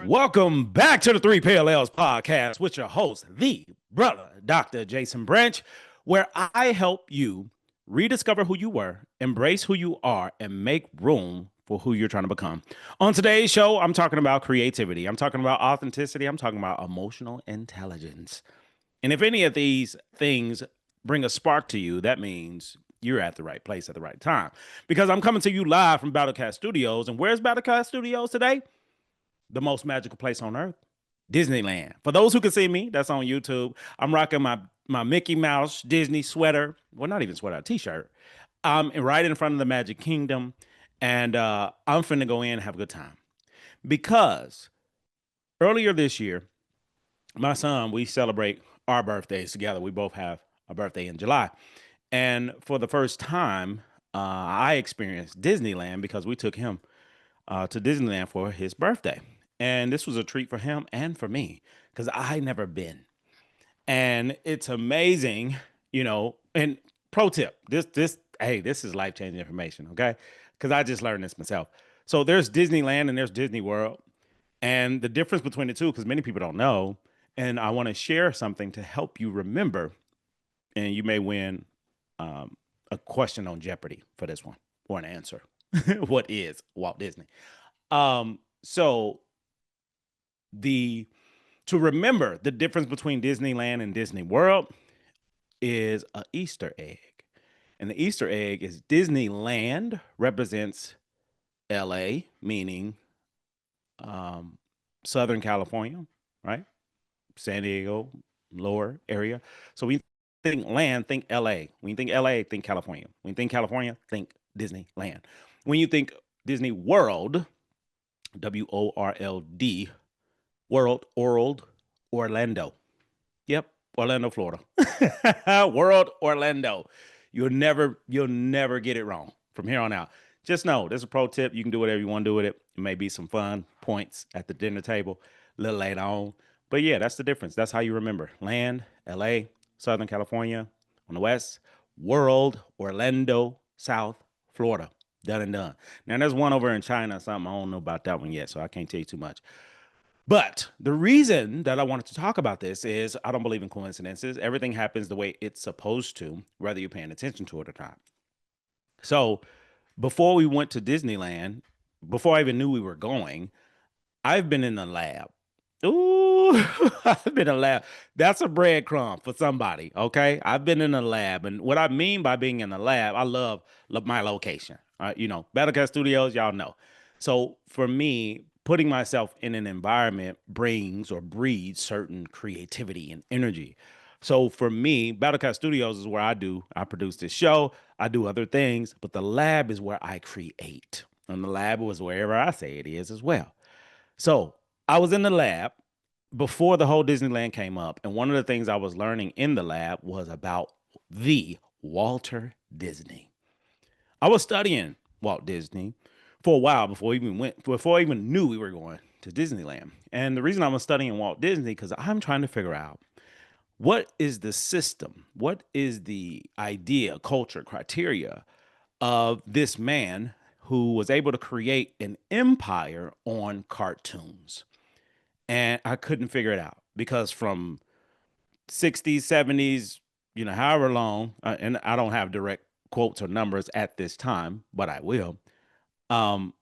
Welcome back to the Three Parallels podcast with your host, the brother, Dr. Jason Branch, where I help you rediscover who you were, embrace who you are, and make room for who you're trying to become. On today's show, I'm talking about creativity. I'm talking about authenticity. I'm talking about emotional intelligence. And if any of these things bring a spark to you, that means you're at the right place at the right time. Because I'm coming to you live from Battlecast Studios. And where's Battlecast Studios today? The most magical place on earth, Disneyland. For those who can see me, that's on YouTube. I'm rocking my Mickey Mouse Disney sweater. Well, not even sweater, t-shirt. Right in front of the Magic Kingdom. And I'm finna go in and have a good time. Because earlier this year, my son, we celebrate our birthdays together. We both have a birthday in July. And for the first time, I experienced Disneyland because we took him to Disneyland for his birthday. And this was a treat for him and for me because I never been. And it's amazing, and pro tip, this is life-changing information, okay? Because I just learned this myself. So there's Disneyland and there's Disney World. And the difference between the two, because many people don't know, and I want to share something to help you remember, and you may win a question on Jeopardy for this one or an answer. What is Walt Disney? So the to remember the difference between Disneyland and Disney World is a Easter egg. And the Easter egg is Disneyland represents LA, meaning Southern California, right? San Diego, lower area. So we think land, think LA. When you think LA, think California. When you think California, think Disneyland. When you think Disney World, WORLD, World, Orlando. Yep, Orlando, Florida. World Orlando. You'll never get it wrong from here on out. Just know there's a pro tip. You can do whatever you want to do with it. It may be some fun points at the dinner table a little later on. But yeah, that's the difference. That's how you remember. Land, LA, Southern California on the west, world, Orlando, South, Florida. Done and done. Now there's one over in China, something I don't know about that one yet, so I can't tell you too much. But the reason that I wanted to talk about this is I don't believe in coincidences. Everything happens the way it's supposed to, whether you're paying attention to it or not. So before we went to Disneyland, before I even knew we were going, I've been in the lab. Ooh, I've been in a lab. That's a breadcrumb for somebody. Okay. I've been in a lab. And what I mean by being in the lab, I love my location. Battlecast Studios, y'all know. So for me, putting myself in an environment brings or breeds certain creativity and energy. So for me, Battlecast Studios is where I produce this show, I do other things, but the lab is where I create. And the lab was wherever I say it is as well. So I was in the lab before the whole Disneyland came up. And one of the things I was learning in the lab was about the Walter Disney. I was studying Walt Disney for a while before I even knew we were going to Disneyland. And the reason I was studying Walt Disney because I'm trying to figure out what is the system, what is the idea, culture, criteria of this man who was able to create an empire on cartoons. And I couldn't figure it out because from 60s, 70s, however long, and I don't have direct quotes or numbers at this time, but I will. Um,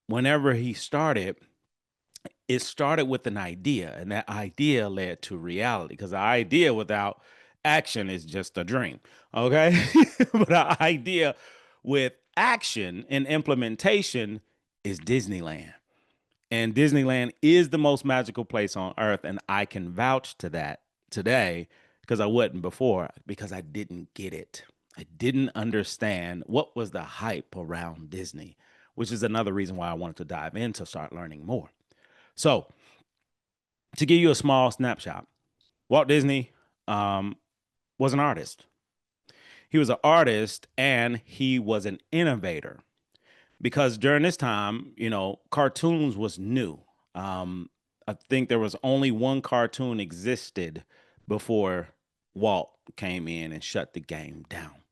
Whenever he started, it started with an idea, and that idea led to reality because the idea without action is just a dream. Okay. But the idea with action and implementation is Disneyland. And Disneyland is the most magical place on earth. And I can vouch to that today because I wasn't before because I didn't get it. I didn't understand what was the hype around Disney, which is another reason why I wanted to dive in to start learning more. So, to give you a small snapshot, Walt Disney um, was an artist. He was an artist and he was an innovator because during this time, cartoons was new. I think there was only one cartoon existed before Walt came in and shut the game down.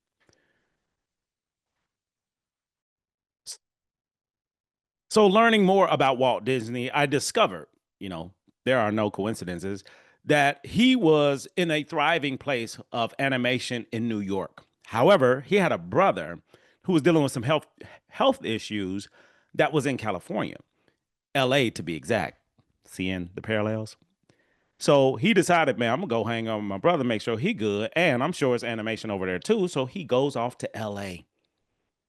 So learning more about Walt Disney, I discovered you know, there are no coincidences, that he was in a thriving place of animation in New York. However, he had a brother who was dealing with some health issues that was in California, LA to be exact. Seeing the parallels. So he decided, man, I'm gonna go hang out with my brother, make sure he good, and I'm sure it's animation over there too. So he goes off to LA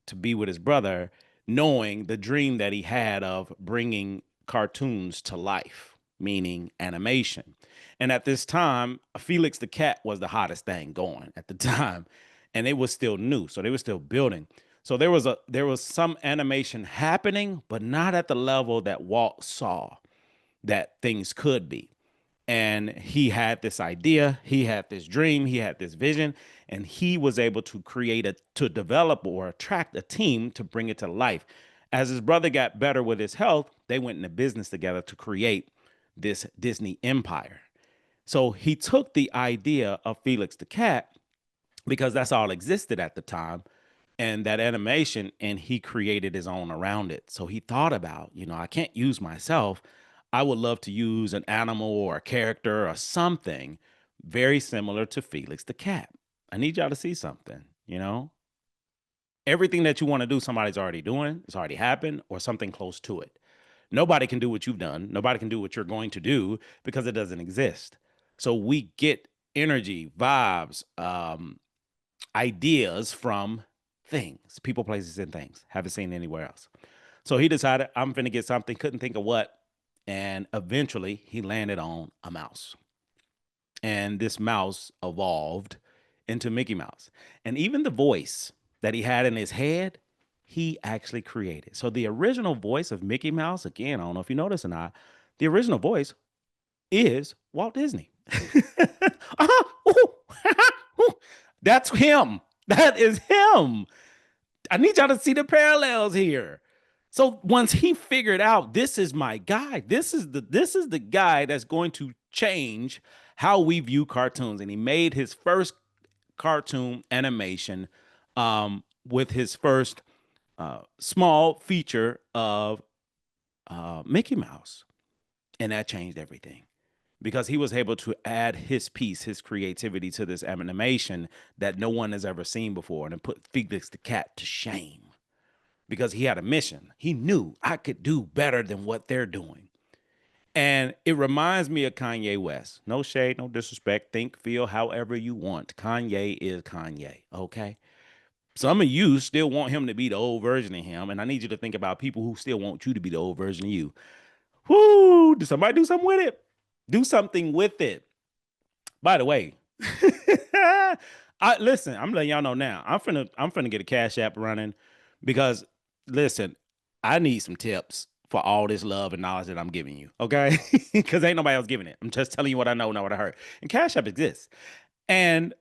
to be with his brother, knowing the dream that he had of bringing cartoons to life, meaning animation. And at this time, Felix the Cat was the hottest thing going at the time, and it was still new, so they were still building. So there was some animation happening, but not at the level that Walt saw that things could be. And he had this idea, he had this dream, he had this vision, and he was able to to develop or attract a team to bring it to life. As his brother got better with his health, they went into business together to create this Disney empire. So he took the idea of Felix the Cat, because that's all existed at the time, and that animation, and he created his own around it. So he thought about, I can't use myself. I would love to use an animal or a character or something very similar to Felix the Cat. I need y'all to see something. Everything that you want to do, somebody's already doing, it's already happened, or something close to it. Nobody can do what you've done. Nobody can do what you're going to do because it doesn't exist. So we get energy, vibes, ideas from things, people, places, and things. Haven't seen anywhere else. So he decided, I'm finna get something, couldn't think of what. And eventually he landed on a mouse. And this mouse evolved into Mickey Mouse. And even the voice that he had in his head, he actually created. So the original voice of Mickey Mouse, again, I don't know if you notice or not, the original voice is Walt Disney. That's him. That is him. I need y'all to see the parallels here. So once he figured out, this is my guy, this is the guy that's going to change how we view cartoons. And he made his first cartoon animation, with his first small feature of Mickey Mouse. And that changed everything, because he was able to add his piece, his creativity to this animation that no one has ever seen before, and put Felix the Cat to shame, because he had a mission. He knew I could do better than what they're doing. And it reminds me of Kanye West. No shade, no disrespect. Think, feel however you want. Kanye is Kanye, okay? Some of you still want him to be the old version of him. And I need you to think about people who still want you to be the old version of you. Whoo, did somebody do something with it? Do something with it. By the way, I listen, I'm letting y'all know now. I'm finna get a Cash App running, because listen, I need some tips for all this love and knowledge that I'm giving you. Okay. Because ain't nobody else giving it. I'm just telling you what I know, not what I heard. And Cash App exists. And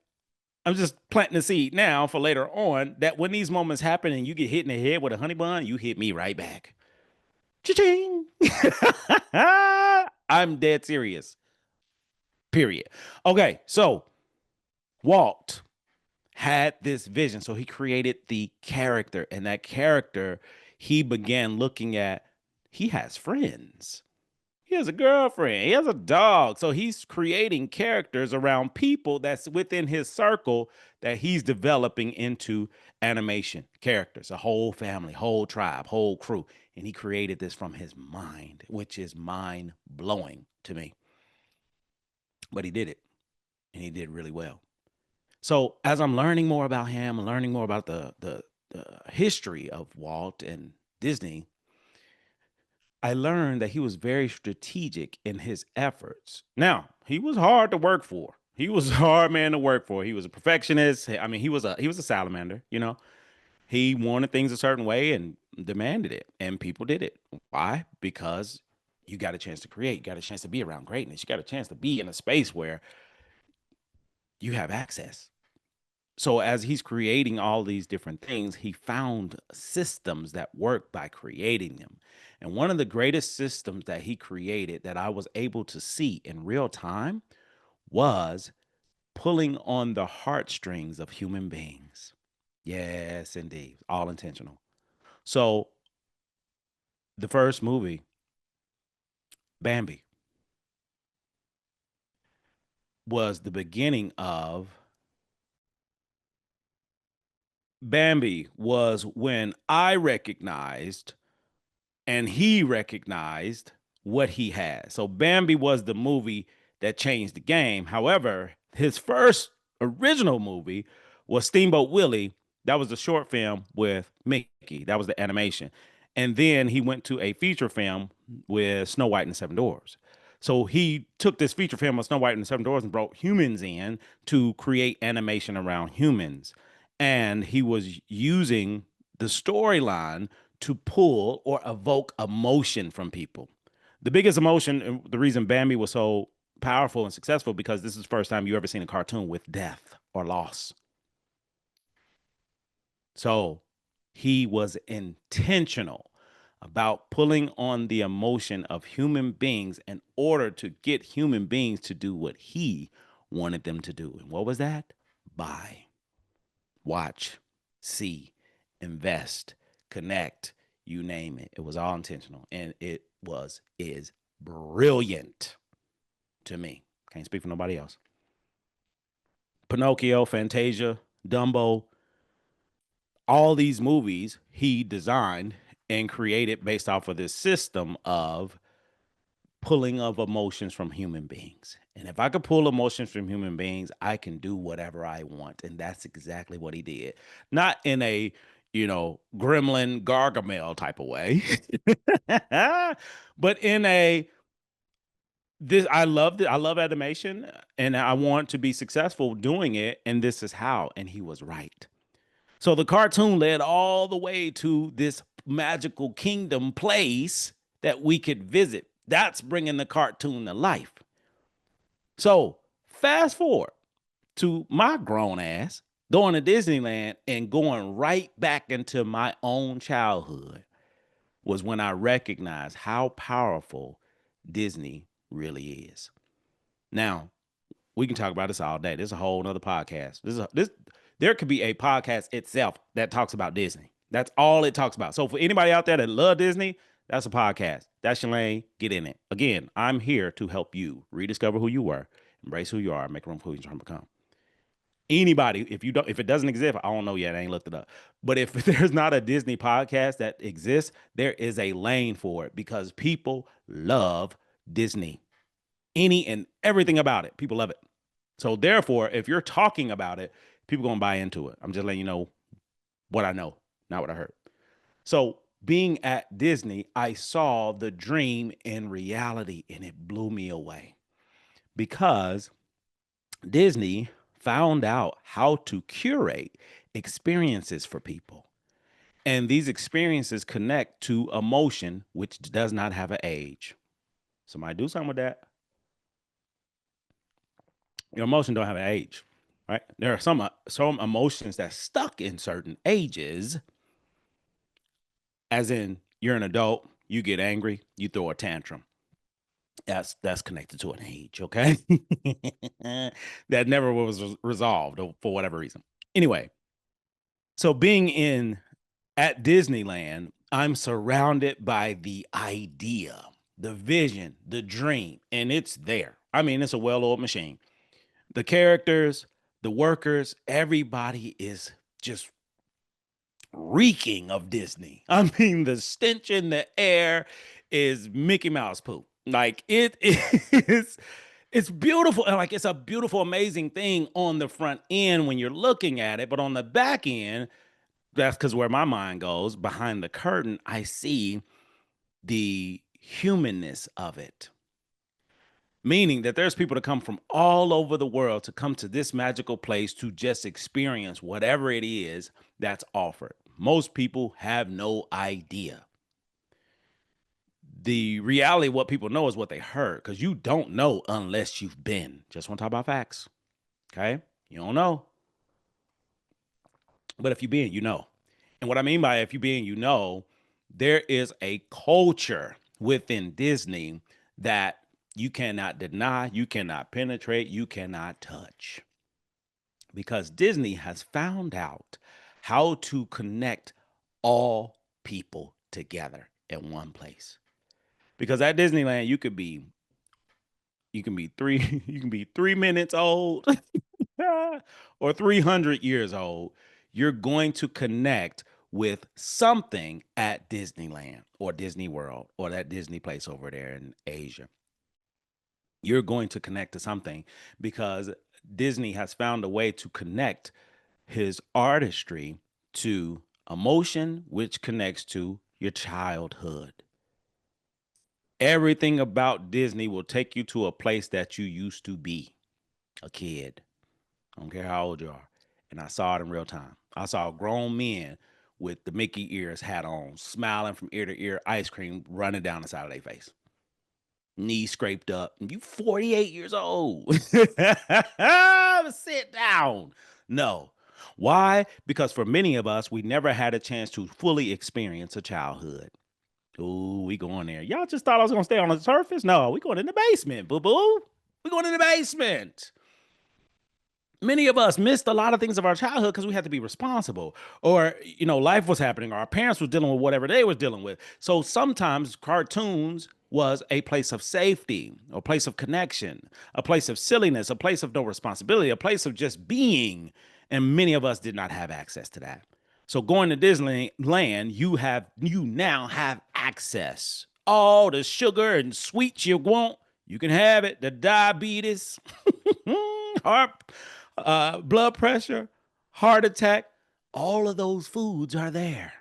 I'm just planting the seed now for later on, that when these moments happen and you get hit in the head with a honey bun, you hit me right back. Cha-ching. I'm dead serious. Period. Okay, so Walt had this vision. So he created the character, and that character, he began looking at, he has friends. He has a girlfriend. He has a dog. So he's creating characters around people that's within his circle, that he's developing into animation characters, a whole family, whole tribe, whole crew. And he created this from his mind, which is mind blowing to me. But he did it, and he did really well. So as I'm learning more about him, learning more about the history of Walt and Disney, I learned that he was very strategic in his efforts. Now, he was hard to work for. He was a hard man to work for. He was a perfectionist. I mean, he was a salamander. He wanted things a certain way and demanded it, and people did it. Why? Because you got a chance to create, you got a chance to be around greatness, you got a chance to be in a space where you have access. So as he's creating all these different things, he found systems that work by creating them. And one of the greatest systems that he created that I was able to see in real time was pulling on the heartstrings of human beings. Yes, indeed. All intentional. So the first movie, Bambi. was the beginning of Bambi was when I recognized and he recognized what he had. So Bambi was the movie that changed the game. However, his first original movie was Steamboat Willie. That was the short film with Mickey. That was the animation. And then he went to a feature film with Snow White and the Seven Dwarfs. So he took this feature film of Snow White and the Seven Dwarfs and brought humans in to create animation around humans. And he was using the storyline to pull or evoke emotion from people. The biggest emotion, and the reason Bambi was so powerful and successful, because this is the first time you ever seen a cartoon with death or loss. So he was intentional about pulling on the emotion of human beings in order to get human beings to do what he wanted them to do. And what was that? Buy, watch, see, invest, connect, you name it. It was all intentional. And it is brilliant to me. Can't speak for nobody else. Pinocchio, Fantasia, Dumbo, all these movies he designed and created based off of this system of pulling of emotions from human beings. And if I could pull emotions from human beings, I can do whatever I want. And that's exactly what he did. Not in a, gremlin Gargamel type of way, but in a this I love animation and I want to be successful doing it. And this is how. And he was right. So the cartoon led all the way to this magical kingdom place that we could visit. That's bringing the cartoon to life. So fast forward to my grown ass going to Disneyland and going right back into my own childhood was when I recognized how powerful Disney really is. Now, we can talk about this all day. This is a whole nother podcast. There could be a podcast itself that talks about Disney. That's all it talks about. So for anybody out there that love Disney, that's a podcast. That's your lane. Get in it. Again, I'm here to help you rediscover who you were, embrace who you are, make room for who you're trying to become. Anybody, if it doesn't exist, I don't know yet. I ain't looked it up. But if there's not a Disney podcast that exists, there is a lane for it because people love Disney. Any and everything about it. People love it. So therefore, if you're talking about it, people gonna buy into it. I'm just letting you know what I know, not what I heard. So being at Disney, I saw the dream in reality and it blew me away because Disney found out how to curate experiences for people. And these experiences connect to emotion, which does not have an age. Somebody do something with that. Your emotion don't have an age, right? There are some emotions that stuck in certain ages, as in you're an adult, you get angry, you throw a tantrum. That's connected to an age, okay? That never was resolved for whatever reason. Anyway, so being in at Disneyland, I'm surrounded by the idea, the vision, the dream, and it's there. I mean, it's a well-oiled machine. The characters, the workers, everybody is just reeking of Disney. I mean, the stench in the air is Mickey Mouse poop. Like it is, it's beautiful. And like it's a beautiful, amazing thing on the front end when you're looking at it. But on the back end, that's because where my mind goes behind the curtain, I see the humanness of it. Meaning that there's people that come from all over the world to come to this magical place to just experience whatever it is that's offered. Most people have no idea. The reality of what people know is what they heard because you don't know unless you've been. Just want to talk about facts. Okay. You don't know. But if you've been, you know. And what I mean by if you've been, you know, there is a culture within Disney that you cannot deny, you cannot penetrate, you cannot touch. Because Disney has found out how to connect all people together in one place. Because at Disneyland, you could be You can be three, you can be 3 minutes old or 300 years old. You're going to connect with something at Disneyland or Disney World or that Disney place over there in Asia. You're going to connect to something because Disney has found a way to connect his artistry to emotion, which connects to your childhood. Everything about Disney will take you to a place that you used to be a kid. I don't care how old you are. And I saw it in real time. I saw grown men with the Mickey ears hat on, smiling from ear to ear, ice cream running down the side of their face, knees scraped up. You 48 years old. Sit down. No. Why? Because for many of us, we never had a chance to fully experience a childhood. Ooh, we going there. Y'all just thought I was gonna stay on the surface? No, we going in the basement, boo boo. We going in the basement. Many of us missed a lot of things of our childhood because we had to be responsible, or life was happening, or our parents were dealing with whatever they was dealing with. So sometimes cartoons was a place of safety, a place of connection, a place of silliness, a place of no responsibility, a place of just being. And many of us did not have access to that. So going to Disneyland, you now have access. All the sugar and sweets you want, you can have it. The diabetes, heart, blood pressure, heart attack, all of those foods are there.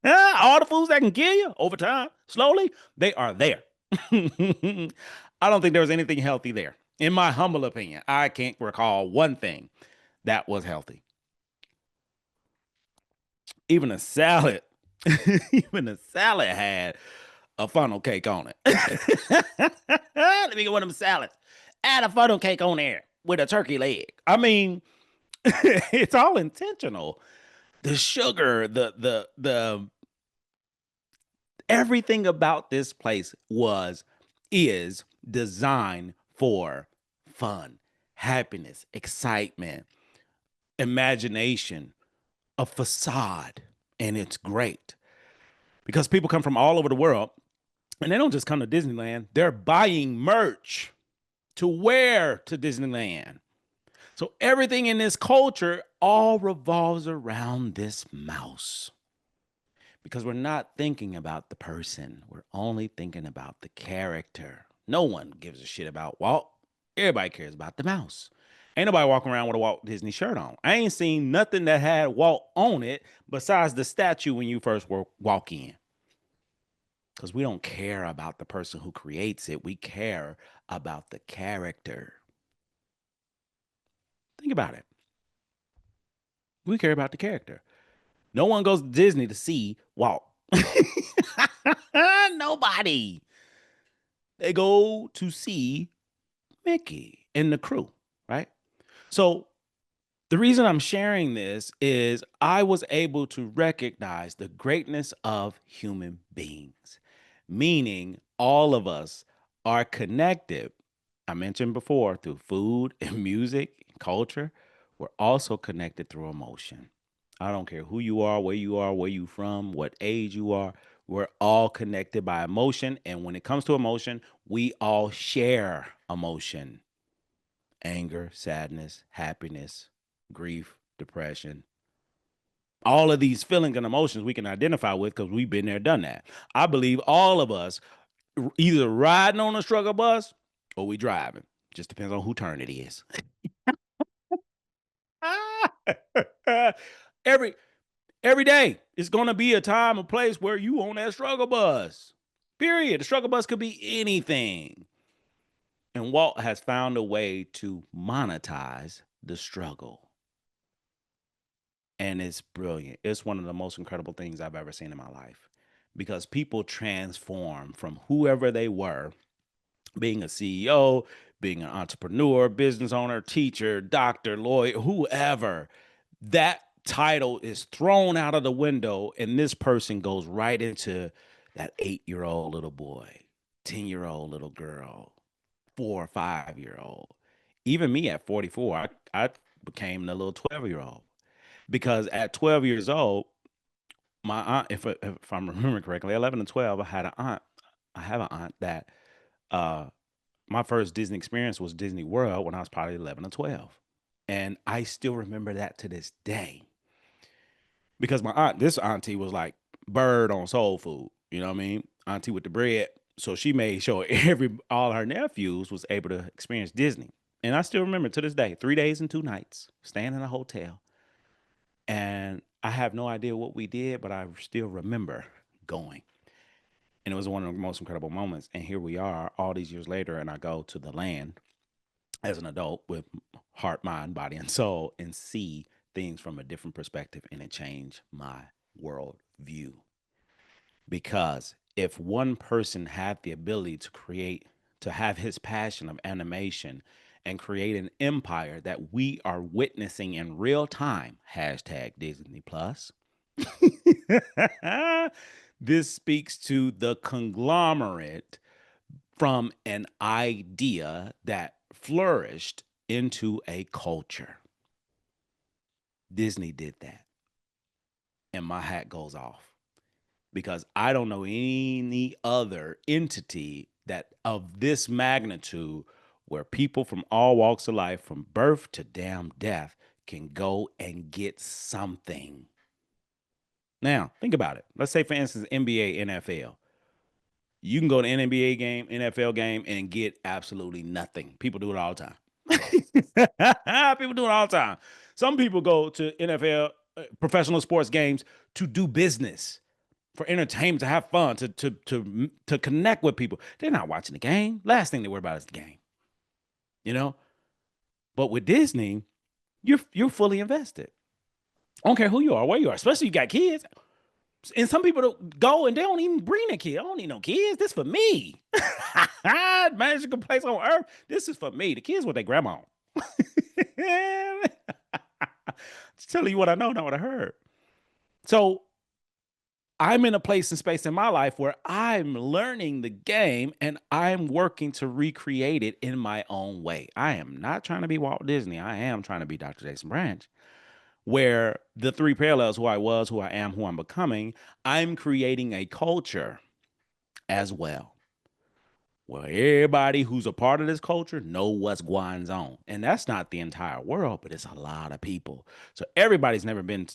All the foods that can kill you over time, slowly, they are there. I don't think there was anything healthy there. In my humble opinion, I can't recall one thing that was healthy. Even a salad, even a salad had a funnel cake on it. Let me get one of them salads. Add a funnel cake on there with a turkey leg. I mean, it's all intentional. The sugar, the everything about this place is designed for fun, happiness, excitement, imagination, a facade, and it's great because people come from all over the world and they don't just come to Disneyland, they're buying merch to wear to Disneyland. So everything in this culture all revolves around this mouse because we're not thinking about the person. We're only thinking about the character. No one gives a shit about Walt. Everybody cares about the mouse. Ain't nobody walking around with a Walt Disney shirt on. I ain't seen nothing that had Walt on it besides the statue when you first walk in. Because we don't care about the person who creates it. We care about the character. Think about it. We care about the character. No one goes to Disney to see Walt. Nobody. They go to see Mickey and the crew, right? So the reason I'm sharing this is I was able to recognize the greatness of human beings, meaning all of us are connected. I mentioned before through food and music, culture. We're also connected through emotion. I don't care who you are, where you from, what age you are. We're all connected by emotion. And when it comes to emotion, we all share emotion: anger, sadness, happiness, grief, depression. All of these feelings and emotions we can identify with because we've been there, done that. I believe all of us either riding on a struggle bus or we driving. Just depends on who turn it is. every every day it's gonna be a time or place where you on that struggle bus. Period. The struggle bus could be anything. And Walt has found a way to monetize the struggle. And it's brilliant. It's one of the most incredible things I've ever seen in my life because people transform from whoever they were, being a CEO, being an entrepreneur, business owner, teacher, doctor, lawyer, whoever. That title is thrown out of the window, and this person goes right into that 8-year-old little boy, 10-year-old little girl, 4 or 5-year-old. Even me at 44, I became the little 12-year-old because at 12 years old, my aunt, if I'm remembering correctly, 11 and 12, I had an aunt. I have an aunt that uh my first Disney experience was Disney World when I was probably 11 or 12. And I still remember that to this day because this auntie was like bird on soul food. You know what I mean? Auntie with the bread. So she made sure all her nephews was able to experience Disney. And I still remember to this day, 3 days and 2 nights, staying in a hotel. And I have no idea what we did, but I still remember going. And it was one of the most incredible moments. And here we are all these years later, and I go to the land as an adult with heart, mind, body, and soul and see things from a different perspective, and it changed my world view. Because if one person had the ability to create, to have his passion of animation and create an empire that we are witnessing in real time, hashtag Disney Plus, this speaks to the conglomerate from an idea that flourished into a culture. Disney did that. And my hat goes off because I don't know any other entity that of this magnitude where people from all walks of life, from birth to damn death, can go and get something. Now, think about it. Let's say, for instance, NBA, NFL. You can go to an NBA game, NFL game, and get absolutely nothing. People do it all the time. People do it all the time. Some people go to NFL, professional sports games to do business, for entertainment, to have fun, to connect with people. They're not watching the game. Last thing they worry about is the game, you know. But with Disney, you're fully invested. I don't care who you are, where you are, especially if you got kids. And some people don't go and they don't even bring a kid. I don't need no kids. This for me. Magical place on earth. This is for me. The kids with their grandma. Just telling you what I know, not what I heard. So I'm in a place and space in my life where I'm learning the game and I'm working to recreate it in my own way. I am not trying to be Walt Disney. I am trying to be Dr. Jason Branch, where the three parallels, who I was, who I am, who I'm becoming, I'm creating a culture as well. Well, everybody who's a part of this culture know what's going on. And that's not the entire world, but it's a lot of people. So everybody's never been,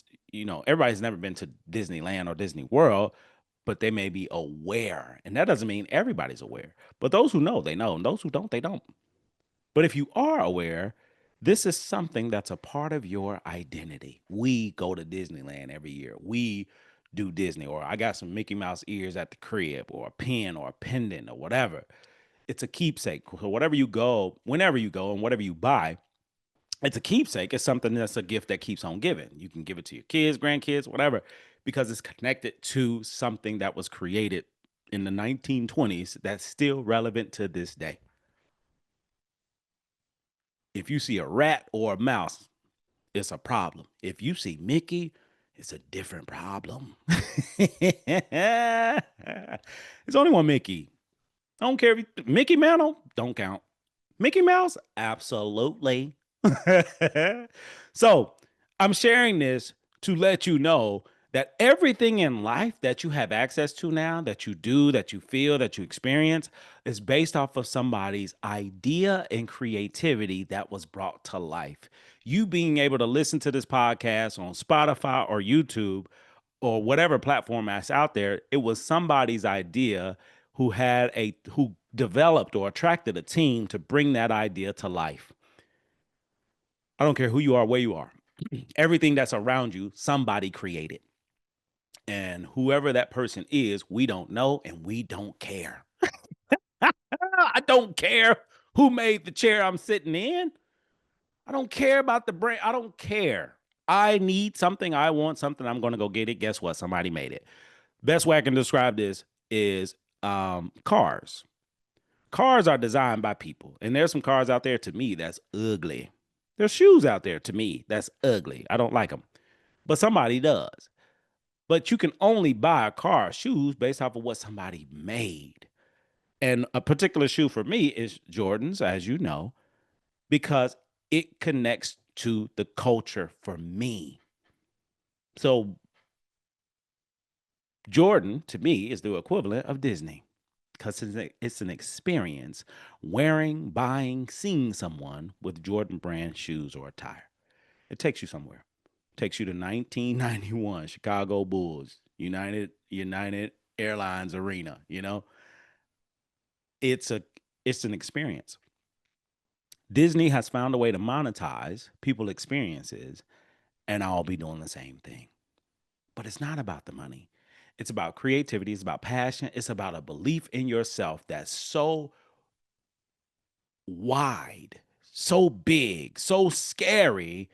everybody's never been to Disneyland or Disney World, but they may be aware. And that doesn't mean everybody's aware. But those who know, they know. And those who don't, they don't. But if you are aware, this is something that's a part of your identity. We go to Disneyland every year. We do Disney, or I got some Mickey Mouse ears at the crib, or a pin, or a pendant, or whatever. It's a keepsake. So whatever you go, whenever you go, and whatever you buy, it's a keepsake. It's something that's a gift that keeps on giving. You can give it to your kids, grandkids, whatever, because it's connected to something that was created in the 1920s that's still relevant to this day. If you see a rat or a mouse, it's a problem. If you see Mickey, it's a different problem. It's only one Mickey. I don't care if Mickey Mantle don't count. Mickey Mouse, absolutely. So I'm sharing this to let you know that everything in life that you have access to now, that you do, that you feel, that you experience, is based off of somebody's idea and creativity that was brought to life. You being able to listen to this podcast on Spotify or YouTube or whatever platform that's out there, it was somebody's idea who developed or attracted a team to bring that idea to life. I don't care who you are, where you are. Everything that's around you, somebody created. And whoever that person is, we don't know and we don't care. I don't care who made the chair I'm sitting in. I don't care about the brand. I don't care. I need something. I want something. I'm going to go get it. Guess what? Somebody made it. Best way I can describe this is cars. Cars are designed by people. And there's some cars out there to me that's ugly. There's shoes out there to me that's ugly. I don't like them. But somebody does. But you can only buy a car or shoes based off of what somebody made. And a particular shoe for me is Jordan's, as you know, because it connects to the culture for me. So Jordan, to me, is the equivalent of Disney. because it's an experience wearing, buying, seeing someone with Jordan brand shoes or attire. It takes you somewhere. It takes you to 1991 Chicago Bulls, United Airlines Arena. It's a it's an experience. Disney has found a way to monetize people experiences, and I'll be doing the same thing. But it's not about the money. It's about creativity. It's about passion. It's about a belief in yourself that's so wide, so big, so scary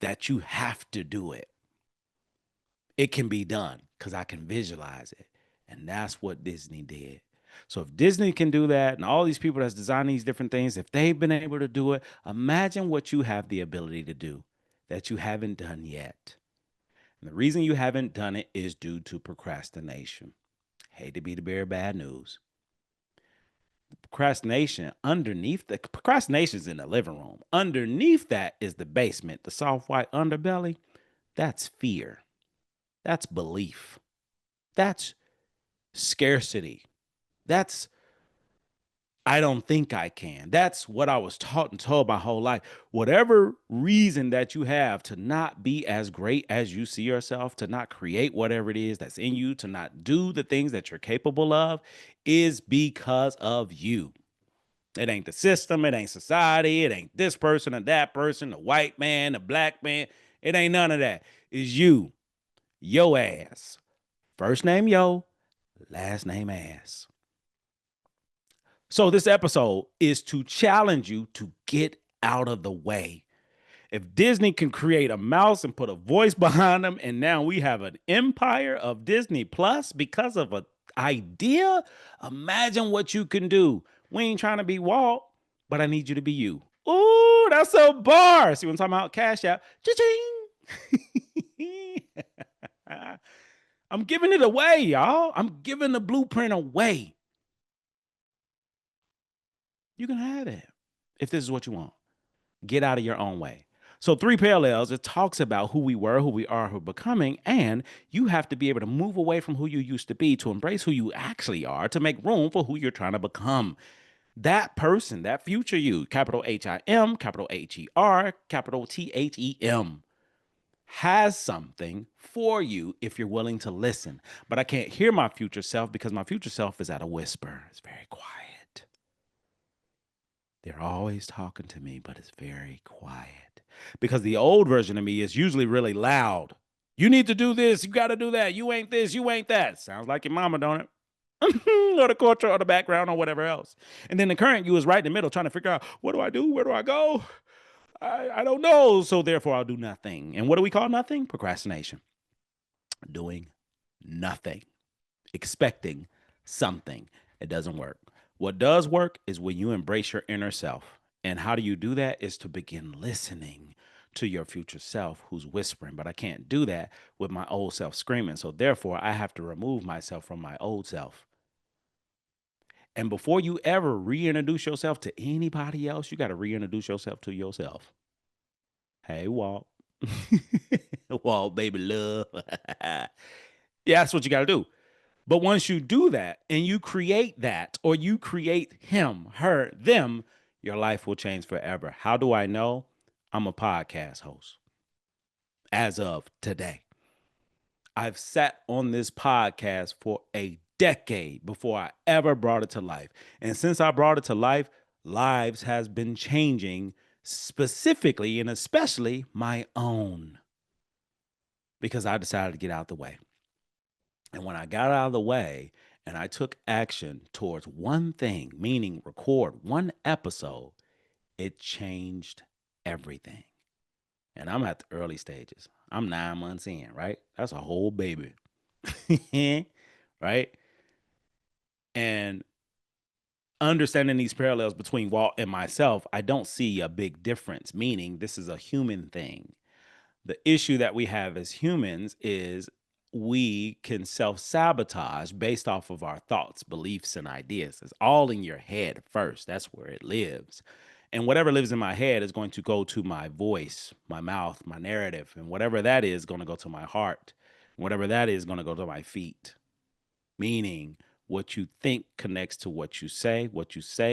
that you have to do it. It can be done because I can visualize it. And that's what Disney did. So if Disney can do that and all these people that's designed these different things, if they've been able to do it, imagine what you have the ability to do that you haven't done yet. And the reason you haven't done it is due to procrastination. Hate to be the bearer of bad news. Procrastination is in the living room. Underneath that is the basement, the soft white underbelly. That's fear. That's belief. That's scarcity. That's I don't think I can. That's what I was taught and told my whole life. Whatever reason that you have to not be as great as you see yourself, to not create whatever it is that's in you, to not do the things that you're capable of, is because of you. It ain't the system, it ain't society, it ain't this person or that person, the white man, the black man. It ain't none of that. It's you, yo ass. First name yo, last name ass. So this episode is to challenge you to get out of the way. If Disney can create a mouse and put a voice behind them, and now we have an empire of Disney Plus because of an idea, imagine what you can do. We ain't trying to be Walt, but I need you to be you. Ooh, that's a bar. See what I'm talking about? Cash out. Cha-ching. I'm giving it away, y'all. I'm giving the blueprint away. You can have it if this is what you want. Get out of your own way. So, three parallels, it talks about who we were, who we are, who we're becoming, and you have to be able to move away from who you used to be to embrace who you actually are to make room for who you're trying to become. That person, that future you, capital HIM, capital HER, capital THEM, has something for you if you're willing to listen. But I can't hear my future self because my future self is at a whisper. It's very quiet. They're always talking to me, but it's very quiet because the old version of me is usually really loud. You need to do this. You got to do that. You ain't this. You ain't that. Sounds like your mama, don't it? Or the culture or the background or whatever else. And then the current you is right in the middle trying to figure out what do I do? Where do I go? I don't know. So therefore, I'll do nothing. And what do we call nothing? Procrastination. Doing nothing, expecting something. It doesn't work. What does work is when you embrace your inner self. And how do you do that? Is to begin listening to your future self who's whispering. But I can't do that with my old self screaming. So therefore, I have to remove myself from my old self. And before you ever reintroduce yourself to anybody else, you got to reintroduce yourself to yourself. Hey, Walt. Walt, baby love. Yeah, that's what you got to do. But once you do that and you create that, or you create him, her, them, your life will change forever. How do I know? I'm a podcast host as of today. I've sat on this podcast for a decade before I ever brought it to life. And since I brought it to life, lives has been changing, specifically and especially my own, because I decided to get out the way. And when I got out of the way and I took action towards one thing, meaning record one episode, it changed everything. And I'm at the early stages. I'm 9 months in, right? That's a whole baby. Right? And understanding these parallels between Walt and myself, I don't see a big difference, meaning this is a human thing. The issue that we have as humans is we can self sabotage based off of our thoughts, beliefs, and ideas. It's all in your head first. That's where it lives. And whatever lives in my head is going to go to my voice, my mouth, my narrative. And whatever that is going to go to my heart. Whatever that is going to go to my feet. Meaning, What you think connects to what you say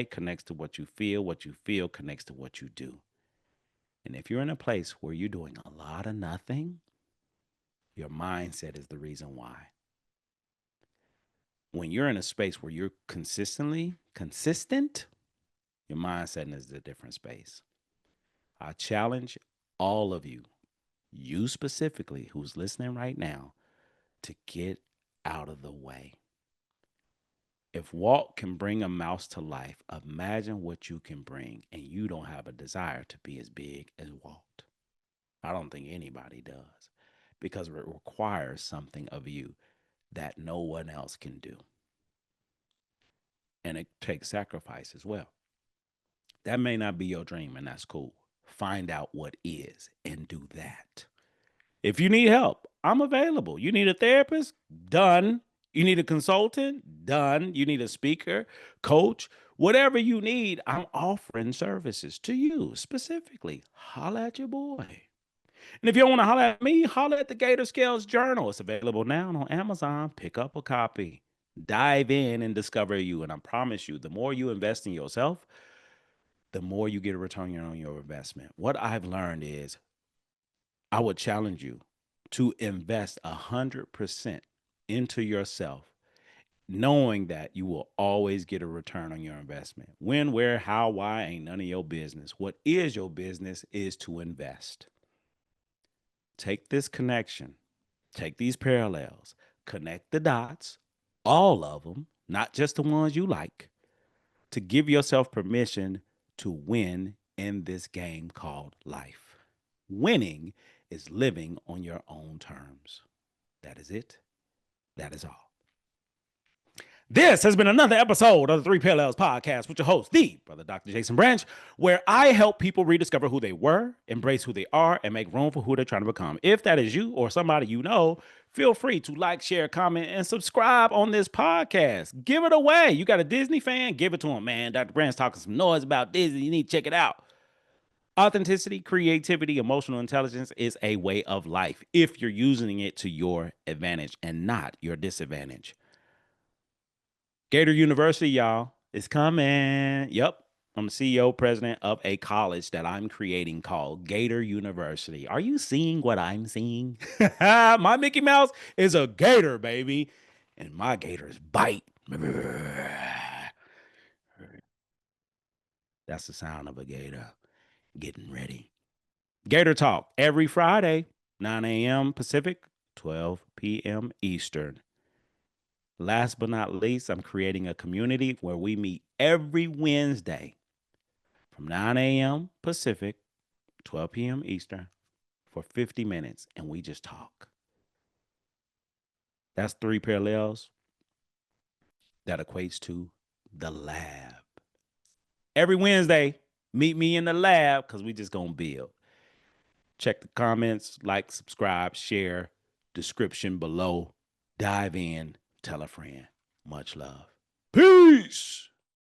connects to what you feel connects to what you do. And if you're in a place where you're doing a lot of nothing, your mindset is the reason why. When you're in a space where you're consistently consistent, your mindset is a different space. I challenge all of you, you specifically who's listening right now, to get out of the way. If Walt can bring a mouse to life, imagine what you can bring, and you don't have a desire to be as big as Walt. I don't think anybody does because it requires something of you that no one else can do. And it takes sacrifice as well. That may not be your dream, and that's cool. Find out what is and do that. If you need help, I'm available. You need a therapist? Done. You need a consultant? Done. You need a speaker, coach, whatever you need, I'm offering services to you specifically. Holla at your boy. And if you don't want to holler at me, holler at the Gator Scales Journal. It's available now on Amazon. Pick up a copy. Dive in and discover you. And I promise you, the more you invest in yourself, the more you get a return on your investment. What I've learned is I would challenge you to invest 100% into yourself, knowing that you will always get a return on your investment. When, where, how, why ain't none of your business. What is your business is to invest. Take this connection, take these parallels, connect the dots, all of them, not just the ones you like, to give yourself permission to win in this game called life. Winning is living on your own terms. That is it. That is all. This has been another episode of the Three Parallels Podcast with your host, the Brother Dr. Jason Branch, where I help people rediscover who they were, embrace who they are, and make room for who they're trying to become. If that is you or somebody you know, feel free to like, share, comment, and subscribe on this podcast. Give it away. You got a Disney fan? Give it to him, man. Dr. Branch talking some noise about Disney. You need to check it out. Authenticity, creativity, emotional intelligence is a way of life if you're using it to your advantage and not your disadvantage. Gator University, y'all, is coming. Yep. I'm the CEO, president of a college that I'm creating called Gator University. Are you seeing what I'm seeing? My Mickey Mouse is a gator, baby. And my gators bite. That's the sound of a gator getting ready. Gator Talk every Friday, 9 a.m. Pacific, 12 p.m. Eastern. Last but not least, I'm creating a community where we meet every Wednesday from 9 a.m. Pacific, 12 p.m. Eastern for 50 minutes, and we just talk. That's three parallels. That equates to the lab. Every Wednesday, meet me in the lab because we just going to build. Check the comments, like, subscribe, share, description below. Dive in, tell a friend. Much love. Peace.